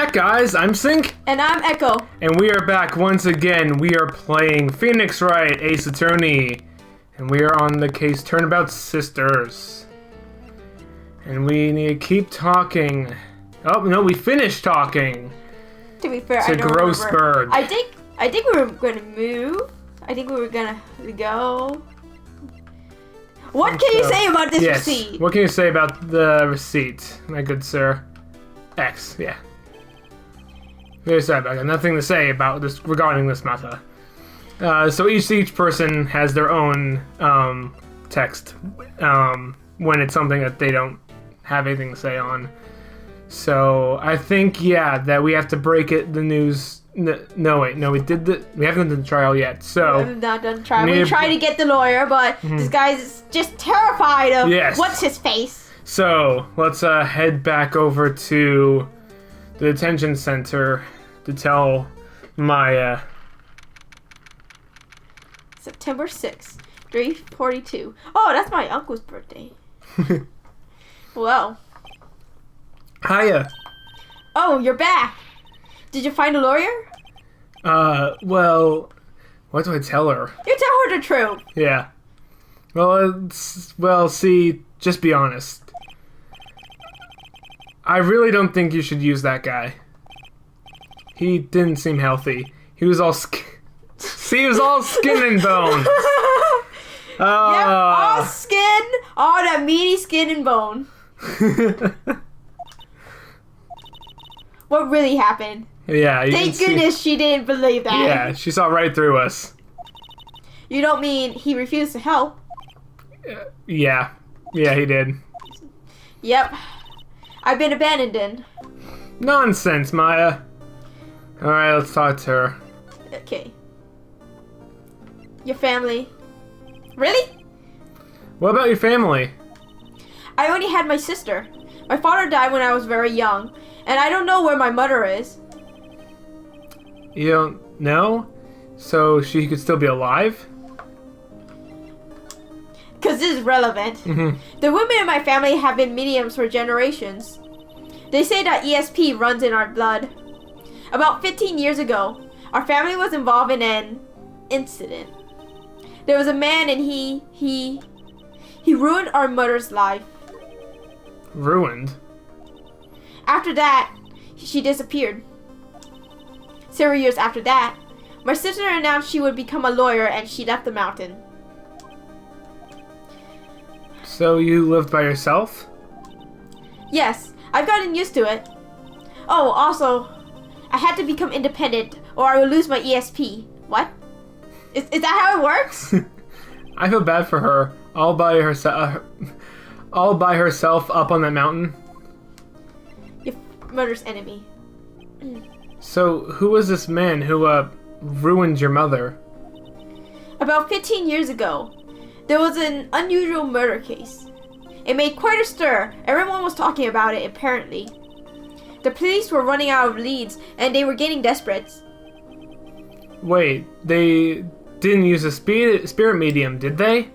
back, guys. I'm Sync. And I'm Echo. And we are back once again. We are playing Phoenix Wright, Ace Attorney. And we are on the case Turnabout Sisters. And we need to keep talking. Oh, no, we finished talking. To be fair, to I don't Grossberg. remember. I think we were going to move. I think we were going to go. What can you say about this receipt? What can you say about the receipt, my good sir? X, yeah. Very sorry about that. Nothing to say about this regarding this matter. So each person has their own text when it's something that they don't have anything to say on. So I think that we have to break it. The news. No, wait, no, we haven't done the trial yet. So we have not done the trial. We tried to get the lawyer, but this guy's just terrified of what's his face. So let's head back over to the detention center to tell Maya. September 6th, 3:42. Oh, that's my uncle's birthday. Well. Hiya. Oh, you're back. Did you find a lawyer? Well, what do I tell her? You tell her the truth. Yeah. Well, see, just be honest. I really don't think you should use that guy. He didn't seem healthy. He was all he was all skin and bones. Yep, all skin, all that meaty skin and bone. What really happened? Yeah. Thank goodness she didn't believe that. Yeah, she saw right through us. You don't mean he refused to help? Yeah. Yeah, he did. Yep. I've been abandoned. Nonsense, Maya. Alright, let's talk to her. Okay. Your family. Really? What about your family? I only had my sister. My father died when I was very young, and I don't know where my mother is. You don't know? So she could still be alive? Because this is relevant. The women in my family have been mediums for generations. They say that ESP runs in our blood. About 15 years ago, our family was involved in an incident. There was a man and he ruined our mother's life. Ruined? After that, she disappeared. Several years after that, my sister announced she would become a lawyer and she left the mountain. So you lived by yourself? Yes, I've gotten used to it. Oh, also, I had to become independent or I will lose my ESP. What? Is that how it works? I feel bad for her. All by herself up on that mountain. Your mother's enemy. So who was this man who ruined your mother? About 15 years ago, there was an unusual murder case. It made quite a stir. Everyone was talking about it, apparently. The police were running out of leads, and they were getting desperate. Wait, they didn't use a spirit medium, did they?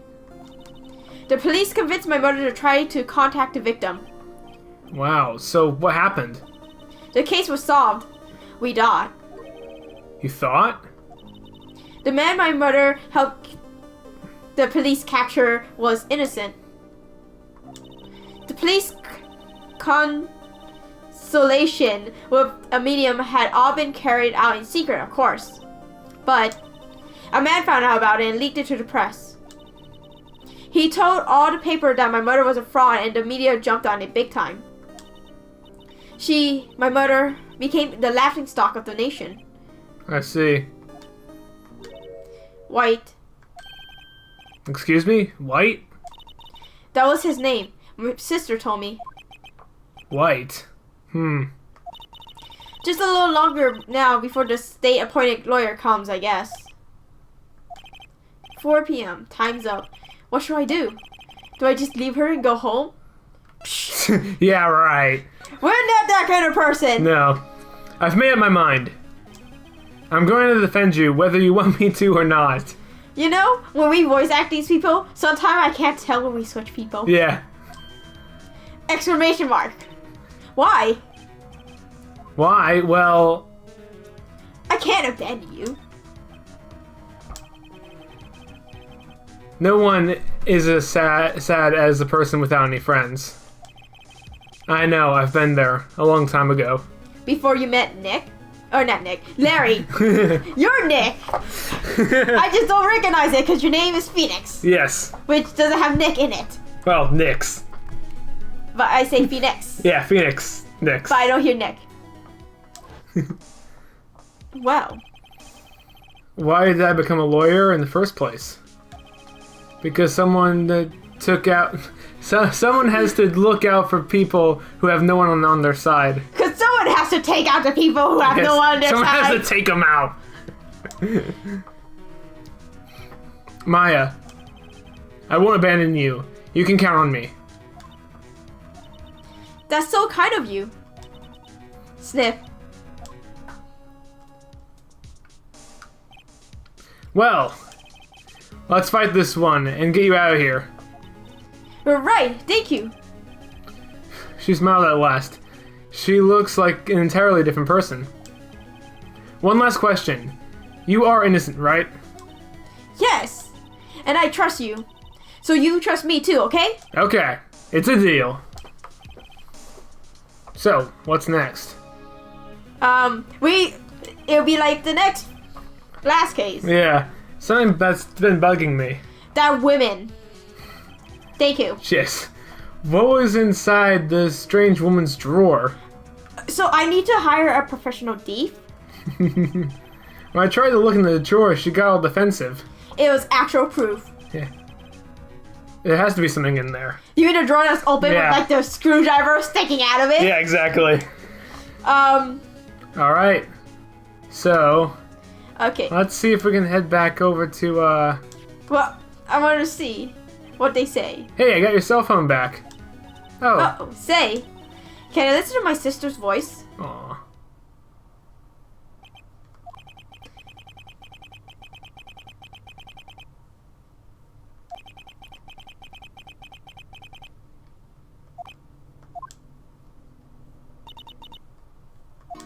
The police convinced my mother to try to contact the victim. Wow, so what happened? The case was solved. We thought. You thought? The man my mother helped the police capture was innocent. The police consultation with a medium had all been carried out in secret, of course. But a man found out about it and leaked it to the press. He told all the paper that my mother was a fraud and the media jumped on it big time. My mother, became the laughingstock of the nation. I see. White. Excuse me? White? That was his name. My sister told me. White? Just a little longer now before the state-appointed lawyer comes, I guess. 4 p.m. Time's up. What should I do? Do I just leave her and go home? Yeah, right. We're not that kind of person. No. I've made up my mind. I'm going to defend you whether you want me to or not. You know, when we voice act these people, sometimes I can't tell when we switch people. Yeah. Exclamation mark. Why? Why? Well, I can't abandon you. no one is as sad as a person without any friends. I know, I've been there a long time ago. Before you met Nick? Or not Nick, Larry. You're Nick. I just don't recognize it because your name is Phoenix. Yes. Which doesn't have Nick in it. Well, Nyx. But I say Phoenix. Yeah, Phoenix. Nyx. But I don't hear Nick. Well. Why did I become a lawyer in the first place? Because someone took out... someone has to look out for people who have no one on their side. Because someone has to take out the people who have no one on their someone side. Someone has to take them out. Maya, I won't abandon you. You can count on me. That's so kind of you. Sniff. Well, let's fight this one and get you out of here. Right, thank you. She smiled at last. She looks like an entirely different person. One last question. You are innocent, right? Yes, and I trust you. So you trust me too, okay? Okay, it's a deal. So, what's next? It'll be like the last case. Yeah, something that's been bugging me. That women. Thank you. Yes. What was inside the strange woman's drawer? So I need to hire a professional thief? When I tried to look in the drawer, she got all defensive. It was actual proof. Yeah. There has to be something in there. You mean a drawer that's open Yeah. with like the screwdriver sticking out of it? Yeah, exactly. Alright. So, Okay. let's see if we can head back over to, Well, I want to see what they say. Hey, I got your cell phone back. Oh. Uh-oh. Say, can I listen to my sister's voice? Aw.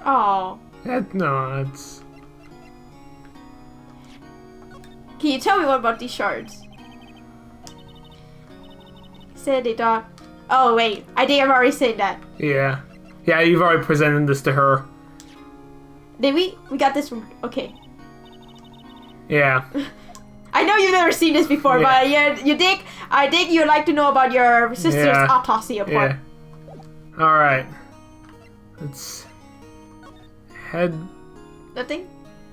Oh. No, that's... Can you tell me what about these shards? Said they don't. Oh wait, I think I've already said that. Yeah. Yeah, you've already presented this to her. Did we? We got this from. Okay. Yeah. I know you've never seen this before, Yeah. but yeah, you think I think you'd like to know about your sister's Yeah. autopsy report. Yeah. Alright. Let's... head... Nothing?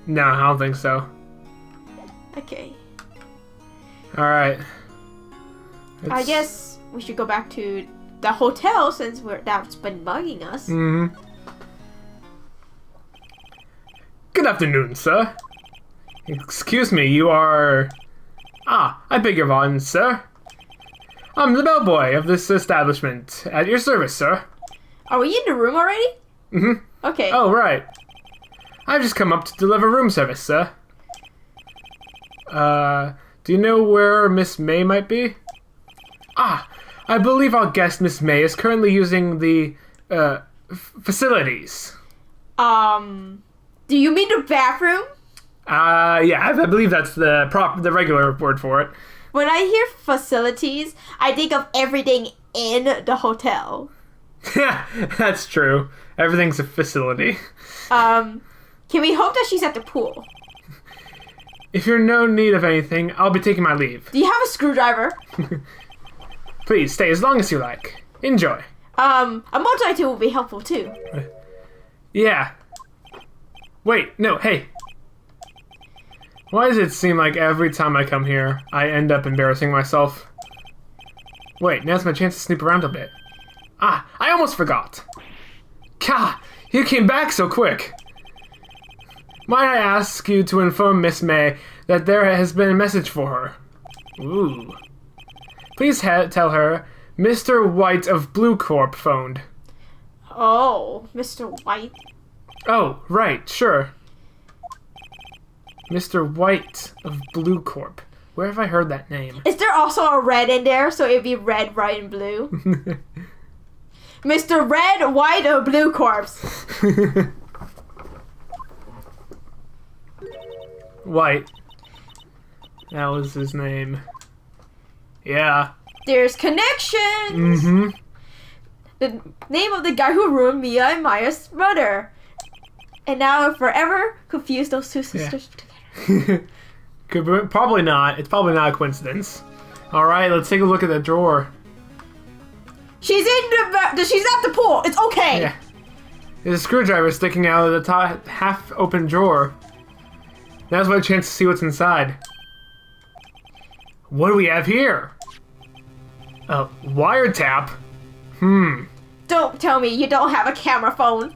No, I don't think so. Okay. Alright. I guess we should go back to the hotel since that's been bugging us. Mm-hmm. Good afternoon, sir. Excuse me, you are... Ah, I beg your pardon, sir. I'm the bellboy of this establishment. At your service, sir. Are we in the room already? Mm-hmm. Okay. Oh, right. I've just come up to deliver room service, sir. Do you know where Miss May might be? Ah, I believe our guest, Miss May, is currently using the, facilities. Do you mean the bathroom? Yeah, I believe that's the regular word for it. When I hear facilities, I think of everything in the hotel. Yeah, that's true. Everything's a facility. Can we hope that she's at the pool? If you're in no need of anything, I'll be taking my leave. Do you have a screwdriver? Please stay as long as you like. Enjoy. A multi-tool will be helpful too. Yeah. Wait, no, hey. Why does it seem like every time I come here, I end up embarrassing myself? Wait, now's my chance to snoop around a bit. Ah, I almost forgot. Gah, you came back so quick. Might I ask you to inform Miss May that there has been a message for her? Ooh. Please tell her Mr. White of Blue Corp phoned. Oh, Mr. White. Oh, right, sure. Mr. White of Blue Corp. Where have I heard that name? Is there also a red in there so it'd be red, white, and blue? Mr. Red, White, or Blue Corpse. White. That was his name. Yeah. There's connections! Mm-hmm. The name of the guy who ruined Mia and Maya's murder. And now I've forever confused those two sisters together. Probably not. It's probably not a coincidence. Alright, let's take a look at the drawer. She's at the pool. It's okay. Yeah. There's a screwdriver sticking out of the top half-open drawer. Now's my chance to see what's inside. What do we have here? A wiretap? Don't tell me you don't have a camera phone.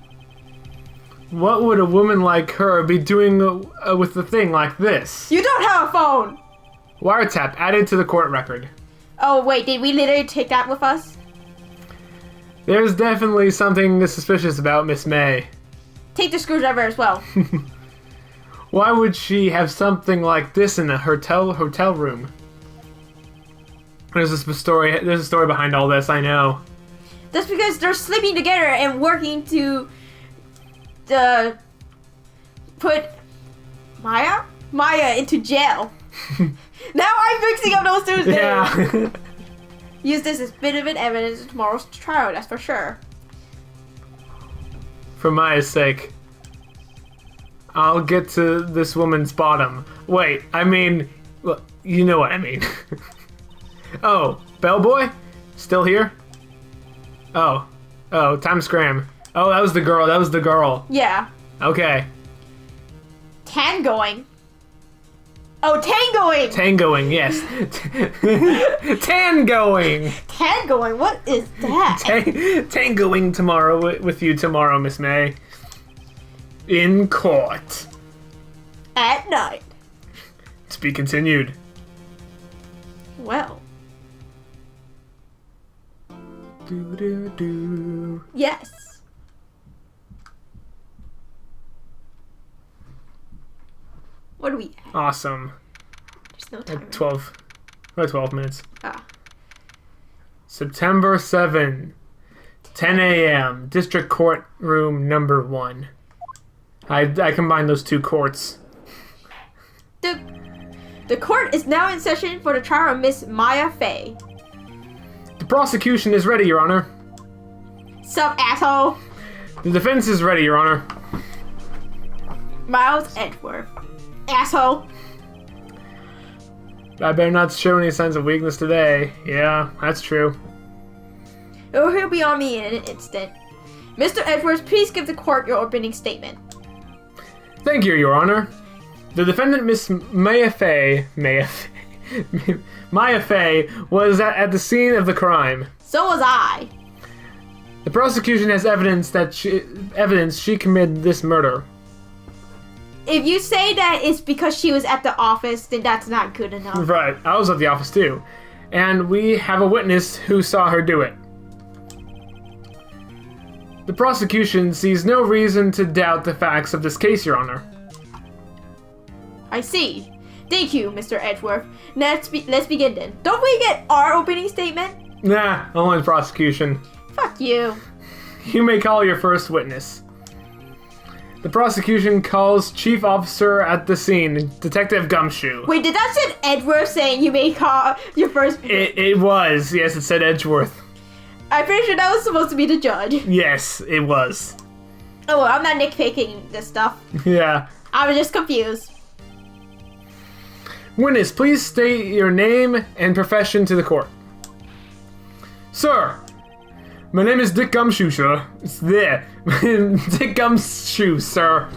What would a woman like her be doing with a thing like this? You don't have a phone. Wiretap added to the court record. Oh, wait, did we literally take that with us? There's definitely something suspicious about Miss May. Take the screwdriver as well. Why would she have something like this in a hotel room? There's a story behind all this, I know. That's because they're sleeping together and working to put Maya into jail. Now I'm mixing up those two things. Yeah. Use this as bit of an evidence in tomorrow's trial, that's for sure. For Maya's sake. I'll get to this woman's bottom. Wait, I mean... Well, you know what I mean. Oh, bellboy? Still here? Oh, time scram. Oh, that was the girl. Yeah. Okay. Tangoing. Oh, tangoing! Tangoing, yes. Tangoing! Tangoing? What is that? Tangoing tomorrow with you tomorrow, Miss May. In court. At night. To be continued. Well. Do. Yes. What do we have? Awesome. There's no time. At 12 minutes. Ah. September 7, 10 a.m. District Court Room number 1. I combined those two courts. The court is now in session for the trial of Miss Maya Fey. The prosecution is ready, Your Honor. Sup, asshole? The defense is ready, Your Honor. Miles Edgeworth. Asshole. I better not show any signs of weakness today. Yeah, that's true. He'll be on me in an instant. Mr. Edgeworth, please give the court your opening statement. Thank you, Your Honor. The defendant, Miss Maya Fey, was at the scene of the crime. So was I. The prosecution has evidence she committed this murder. If you say that it's because she was at the office, then that's not good enough. Right, I was at the office too. And we have a witness who saw her do it. The prosecution sees no reason to doubt the facts of this case, Your Honor. I see. Thank you, Mr. Edgeworth. Let's begin then. Don't we get our opening statement? Nah, only the prosecution. Fuck you. You may call your first witness. The prosecution calls Chief Officer at the scene, Detective Gumshoe. Wait, did that say Edgeworth saying you may call your first... It was. Yes, it said Edgeworth. I'm pretty sure that was supposed to be the judge. Yes, it was. Oh, well, I'm not nitpicking this stuff. Yeah. I was just confused. Witness, please state your name and profession to the court. Sir, my name is Dick Gumshoe, sir. It's there. Dick Gumshoe, sir.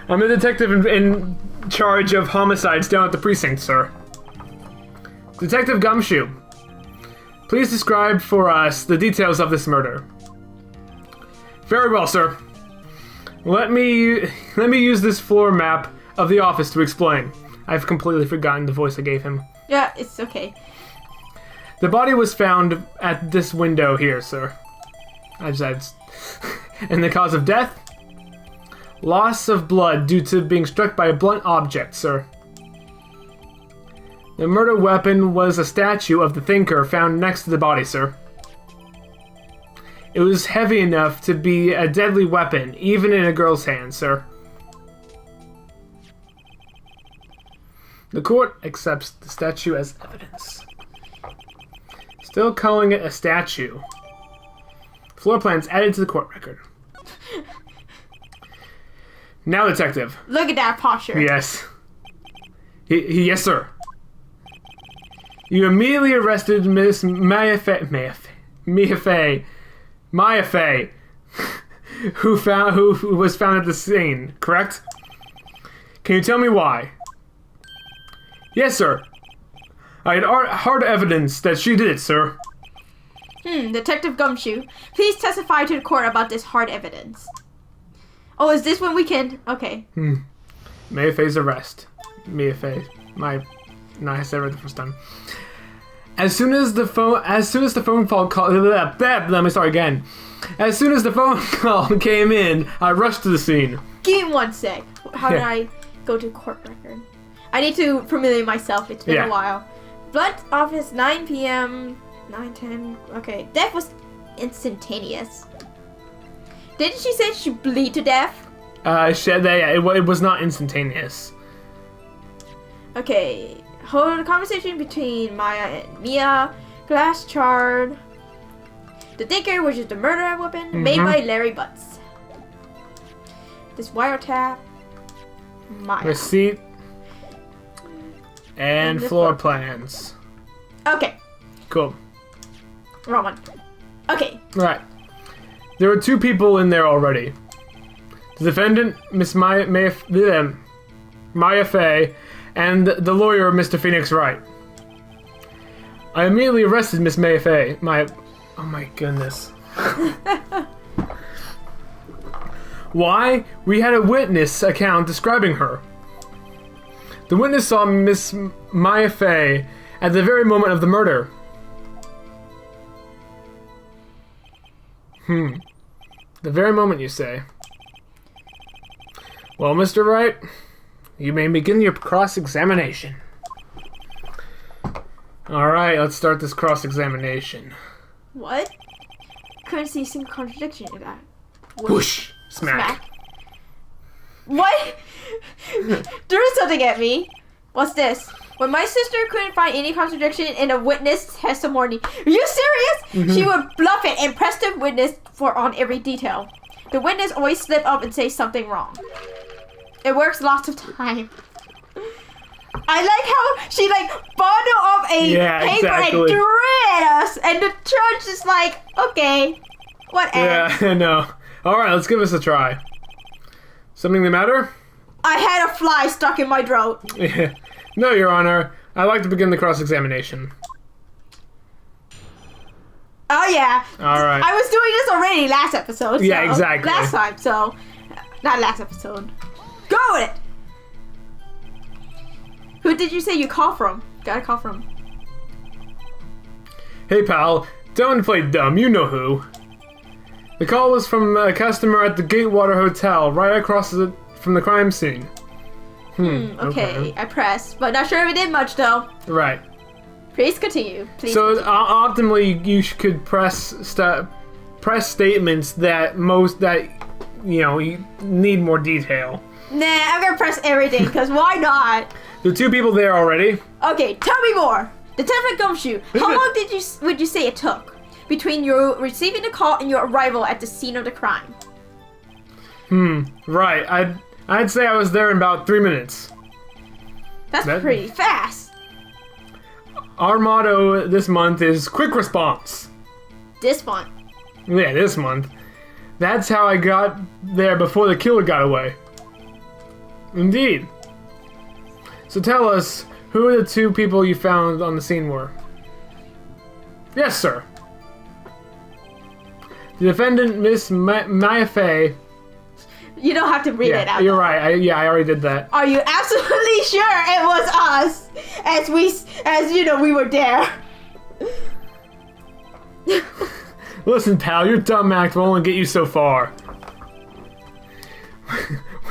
I'm a detective in charge of homicides down at the precinct, sir. Detective Gumshoe, please describe for us the details of this murder. Very well, sir. Let me use this floor map of the office to explain. I've completely forgotten the voice I gave him. Yeah, it's okay. The body was found at this window here, sir. And the cause of death? Loss of blood due to being struck by a blunt object, sir. The murder weapon was a statue of the thinker found next to the body, sir. It was heavy enough to be a deadly weapon, even in a girl's hand, sir. The court accepts the statue as evidence. Still calling it a statue. Floor plans added to the court record. Now, detective. Look at that posture. Yes. Yes, sir. You immediately arrested Miss Maya Fey, who was found at the scene, correct? Can you tell me why? Yes, sir. I had hard evidence that she did it, sir. Detective Gumshoe, please testify to the court about this hard evidence. Oh, is this when we can... Okay. Maya Fey's arrest. Maya Fey. I said it right the first time. As soon as the phone call... Let me start again. As soon as the phone call came in, I rushed to the scene. Give me 1 sec. How did I go to court record? I need to familiar myself. It's been a while. Blood office, 9 p.m. 9:10. Okay. Death was instantaneous. Didn't she say she bleed to death? It was not instantaneous. Okay. Hold a conversation between Maya and Mia. Glass charred. The Dicker, which is the murder weapon, made by Larry Butts. This wiretap. Maya. Receipt. And floor plans. Okay. Cool. Wrong one. Okay. Right. There were 2 people in there already. The defendant, Miss Maya Fey, and the lawyer, Mr. Phoenix Wright. I immediately arrested Miss Maya Fey. Oh my goodness. Why? We had a witness account describing her. The witness saw Miss Maya Fey at the very moment of the murder. The very moment, you say. Well, Mr. Wright, you may begin your cross-examination. Alright, let's start this cross-examination. What? Couldn't see a single contradiction in that. Whoosh! Smack. What? Threw something at me. What's this? When my sister couldn't find any contradiction in a witness testimony. Are you serious? She would bluff it and press the witness on every detail. The witness always slip up and say something wrong. It works lots of time. I like how she bundled up a paper and threw it at us, and the judge is like, okay, whatever. Yeah, I know. Alright, let's give this a try. Something the matter? I had a fly stuck in my throat. Yeah. No, Your Honor. I'd like to begin the cross-examination. Oh, yeah. Alright. I was doing this already last episode. Yeah, exactly. Last time, so... Not last episode. Go with it! Who did you say you call from? Got a call from. Hey, pal. Don't play dumb. You know who. The call was from a customer at the Gatewater Hotel, right across from the crime scene. Okay. I pressed, but not sure if it did much, though. Right. Please continue. Please. So, optimally, you could press statements that you need more detail. Nah, I'm gonna press everything, because why not? There are 2 people there already. Okay, tell me more. Detective Gumshoe, how long would you say it took between your receiving the call and your arrival at the scene of the crime? Right. I'd say I was there in about 3 minutes. That's pretty fast. Our motto this month is quick response. This month. Yeah, this month. That's how I got there before the killer got away. Indeed. So tell us, who the 2 people you found on the scene were? Yes, sir. The defendant, Miss Maya Fey. You don't have to read it out. You're right. I already did that. Are you absolutely sure it was us? As you know, we were there. Listen, pal, your dumb act will only get you so far.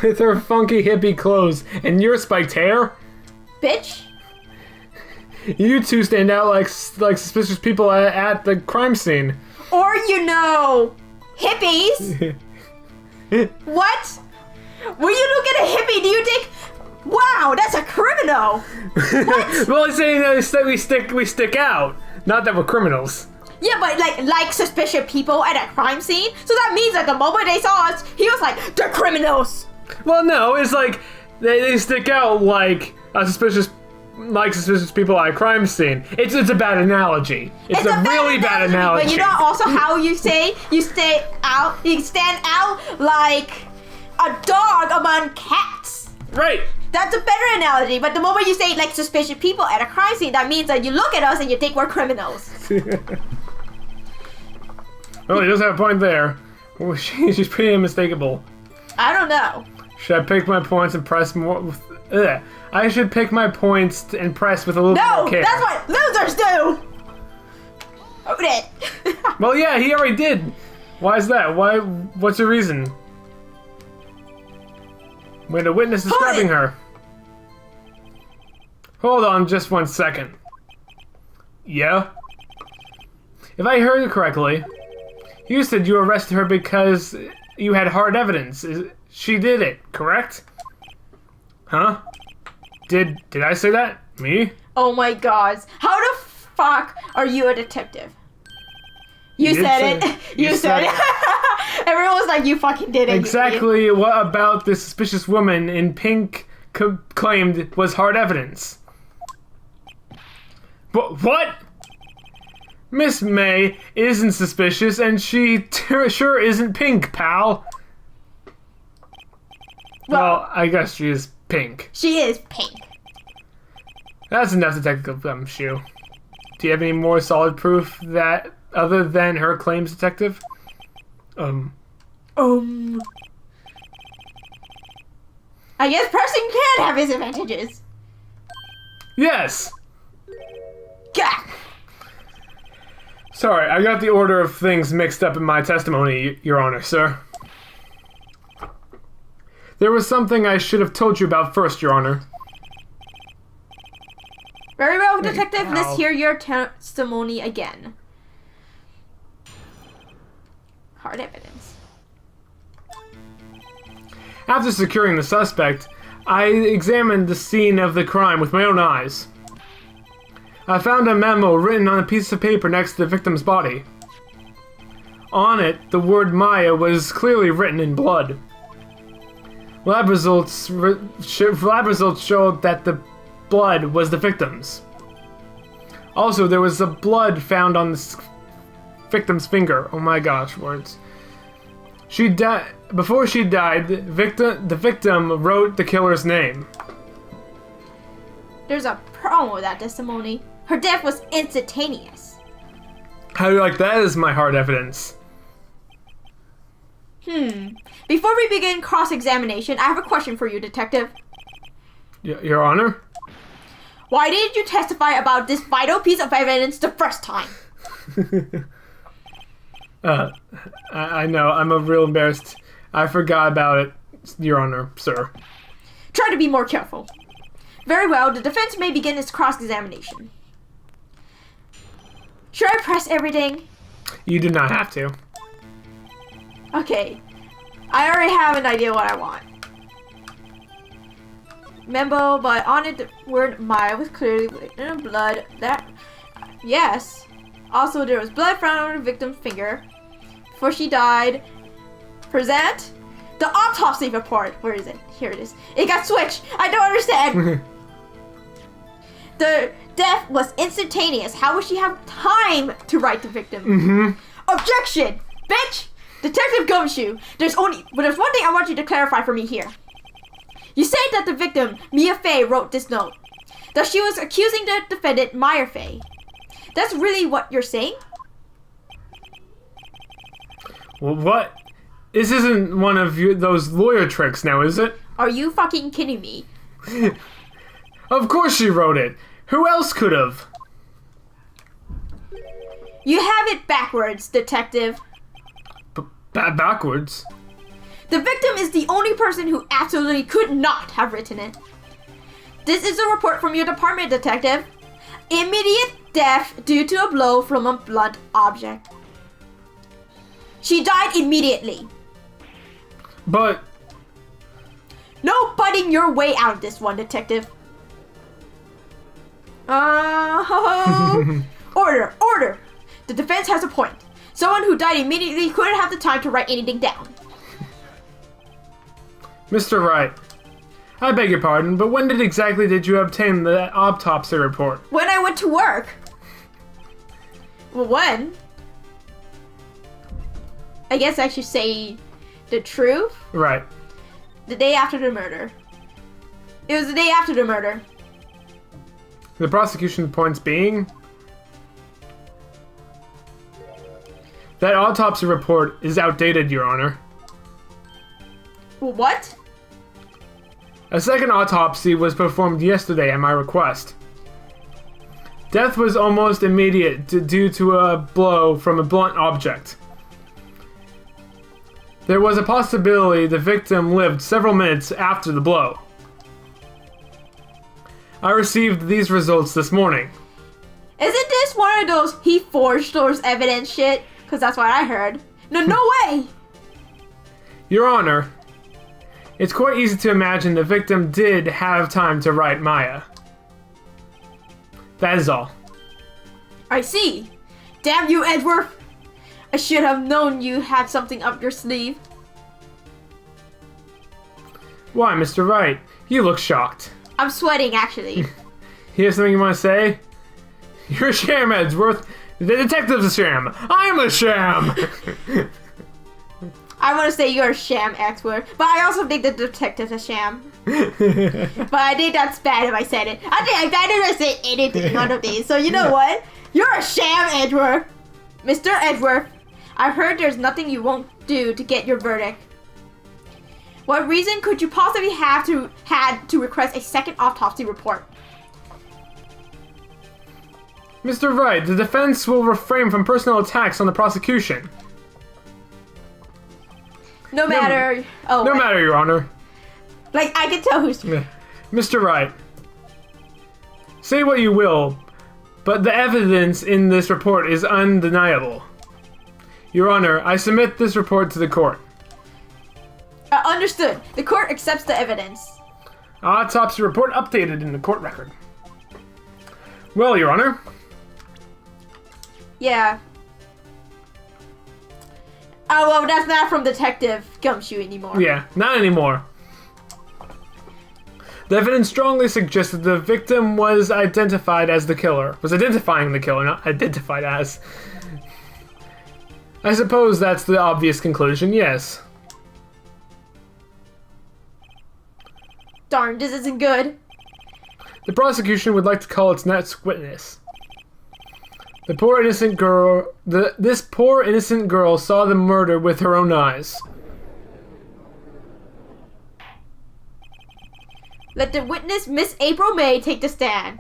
With her funky hippie clothes and your spiked hair? Bitch. You 2 stand out like suspicious people at the crime scene. Or, hippies. What? When you look at a hippie, do you think, wow, that's a criminal? What? Well, it's saying that we stick out. Not that we're criminals. Yeah, but like suspicious people at a crime scene. So that means that the moment they saw us, he was like, they're criminals. Well, no, it's like they stick out like suspicious people at a crime scene. It's a bad analogy. It's a really bad analogy. But you know also how you say you stand out like a dog among cats. Right. That's a better analogy. But the moment you say like suspicious people at a crime scene, that means that you look at us and you think we're criminals. Well, he does have a point there. Well, she's pretty unmistakable. I don't know. Should I pick my points and press more? I should pick my points and press with a little more care. No, that's what losers do. Who did? Well, yeah, he already did. Why is that? Why? What's the reason? When the witness describing her. Hold on just 1 second. Yeah? If I heard you correctly, you said you arrested her because you had hard evidence. She did it, correct? Huh? Did I say that? Me? Oh my god. How the fuck are you a detective? You said it. You said it. Everyone was like, you fucking did it. Exactly what about this suspicious woman in pink claimed was hard evidence? What? Miss May isn't suspicious, and she sure isn't pink, pal. Well, I guess she is pink. She is pink. That's enough, Detective Shoe. Do you have any more solid proof that, other than her claims, Detective? I guess Preston can have his advantages. Yes! Gah! Sorry, I got the order of things mixed up in my testimony, Your Honor, sir. There was something I should have told you about first, Your Honor. Very well, Detective. Let's hear your testimony again. Hard evidence. After securing the suspect, I examined the scene of the crime with my own eyes. I found a memo written on a piece of paper next to the victim's body. On it, the word Maya was clearly written in blood. Lab results showed that the blood was the victim's. Also, there was blood found on the victim's finger. Oh my gosh, words. Before she died, the victim wrote the killer's name. There's a problem with that testimony. Her death was instantaneous. How do you like that as my hard evidence? Before we begin cross-examination, I have a question for you, Detective. Your Honor? Why didn't you testify about this vital piece of evidence the first time? I know, I'm a real embarrassed. I forgot about it, Your Honor, sir. Try to be more careful. Very well, the defense may begin its cross-examination. Should I press everything? You do not have to. Okay. I already have an idea what I want. Memo, but on it the word Maya was clearly written in blood. Yes. Also, there was blood found on the victim's finger before she died. Present the autopsy report. Where is it? Here it is. It got switched. I don't understand. The death was instantaneous. How would she have time to write the victim? Objection, bitch! Detective Gumshoe, there's one thing I want you to clarify for me here. You said that the victim, Mia Fey, wrote this note. That she was accusing the defendant, Meyer Fey. That's really what you're saying? Well, what? This isn't one of those lawyer tricks now, is it? Are you fucking kidding me? Of course she wrote it. Who else could have? You have it backwards, Detective. Backwards? The victim is the only person who absolutely could not have written it. This is a report from your department, Detective. Immediate death due to a blow from a blunt object. She died immediately. But... No butting your way out of this one, Detective. Order! Order! The defense has a point. Someone who died immediately couldn't have the time to write anything down. Mr. Wright, I beg your pardon, but when exactly did you obtain the autopsy report? When I went to work. Well, when? I guess I should say the truth. Right. The day after the murder. It was the day after the murder. The prosecution points being... that autopsy report is outdated, Your Honor. What? A second autopsy was performed yesterday at my request. Death was almost immediate due to a blow from a blunt object. There was a possibility the victim lived several minutes after the blow. I received these results this morning. Isn't this one of those he forged those evidence shit? Because that's what I heard. No way! Your Honor, it's quite easy to imagine the victim did have time to write Maya. That is all. I see. Damn you, Edward! I should have known you had something up your sleeve. Why, Mr. Wright? You look shocked. I'm sweating, actually. You have something you want to say? You're a sham, Edgeworth. The detective's a sham. I'm a sham! I want to say you're a sham, Edward, but I also think the detective's a sham. But I think that's bad if I said it. I think I didn't say anything one of these, so you know what? You're a sham, Edward. Mr. Edward, I've heard there's nothing you won't do to get your verdict. What reason could you possibly had to request a second autopsy report? Mr. Wright, the defense will refrain from personal attacks on the prosecution. No matter, Your Honor. Like, I can tell who's... Mr. Wright, say what you will, but the evidence in this report is undeniable. Your Honor, I submit this report to the court. Understood. The court accepts the evidence. Autopsy report updated in the court record. Well, Your Honor. Yeah. Oh, well, that's not from Detective Gumshoe anymore. Yeah, not anymore. The evidence strongly suggests that the victim was identified as the killer. Was identifying the killer, not identified as. I suppose that's the obvious conclusion, yes. Darn, this isn't good. The prosecution would like to call its next witness. The poor innocent girl. This poor innocent girl saw the murder with her own eyes. Let the witness, Miss April May, take the stand.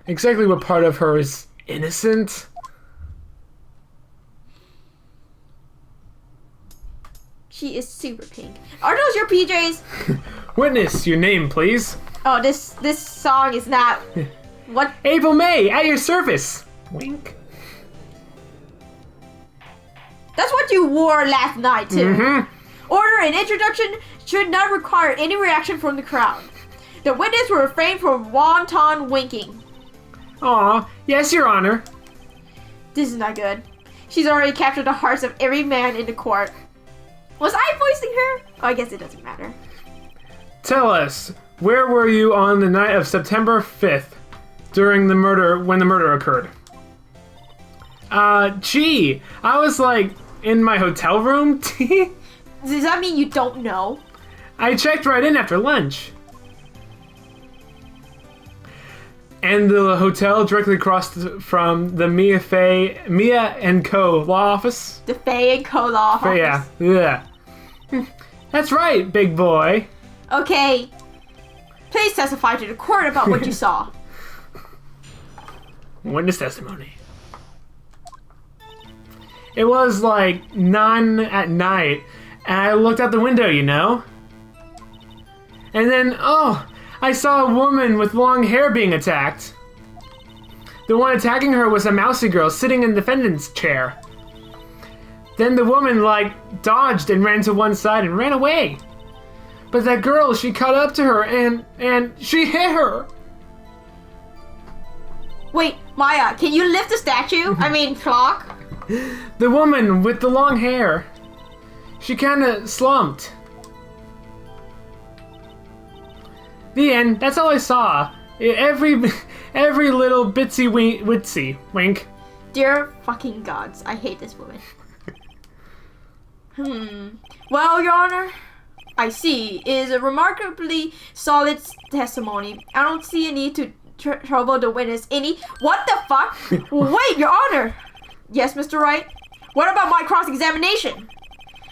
Exactly what part of her is innocent? She is super pink. Are those your PJs? Witness, your name, please. Oh, this song is not... What? April May, at your service. Wink. That's what you wore last night, too. Mm-hmm. Order and introduction should not require any reaction from the crowd. The witness will refrain from wanton winking. Aw, yes, Your Honor. This is not good. She's already captured the hearts of every man in the court. Was I voicing her? Oh, I guess it doesn't matter. Tell us, where were you on the night of September 5th during the murder, when the murder occurred? Gee, I was like in my hotel room. Does that mean you don't know? I checked right in after lunch. And the hotel directly across from the Mia and Co. law office. The Faye and Co. law office. Yeah. That's right, big boy. Okay. Please testify to the court about what you saw. Witness testimony. It was like 9 at night, and I looked out the window, you know? And then, I saw a woman with long hair being attacked. The one attacking her was a mousy girl sitting in the defendant's chair. Then the woman, like, dodged and ran to one side and ran away. But that girl, she caught up to her and she hit her. Wait, Maya, can you lift the statue? I mean, clock? The woman with the long hair. She kinda slumped. The end. That's all I saw. Every little bitsy witsy wink. Dear fucking gods, I hate this woman. Well, Your Honor, I see. It is a remarkably solid testimony. I don't see a need to trouble the witness any. What the fuck? Wait, Your Honor. Yes, Mr. Wright. What about my cross-examination?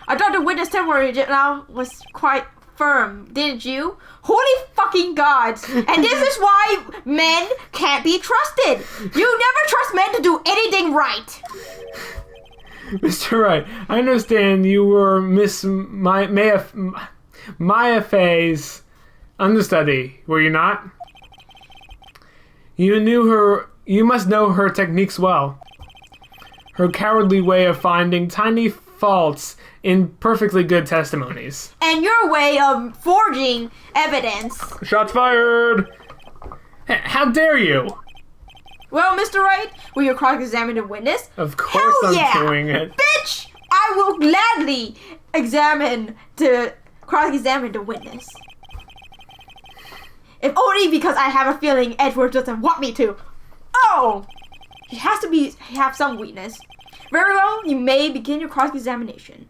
I thought the witness testimony now was quite firm, didn't you? Holy fucking gods! And this is why men can't be trusted. You never trust men to do anything right. Mr. Wright, I understand you were Miss Maya Fey's understudy, were you not? You knew her. You must know her techniques well. Her cowardly way of finding tiny faults in perfectly good testimonies. And your way of forging evidence. Shots fired! How dare you? Well, Mr. Wright, will you cross-examine the witness? Of course Hell yeah! I'm doing it. Bitch! I will gladly cross-examine the witness. If only because I have a feeling Edward doesn't want me to. Oh! He has to have some weakness. Very well, you may begin your cross-examination.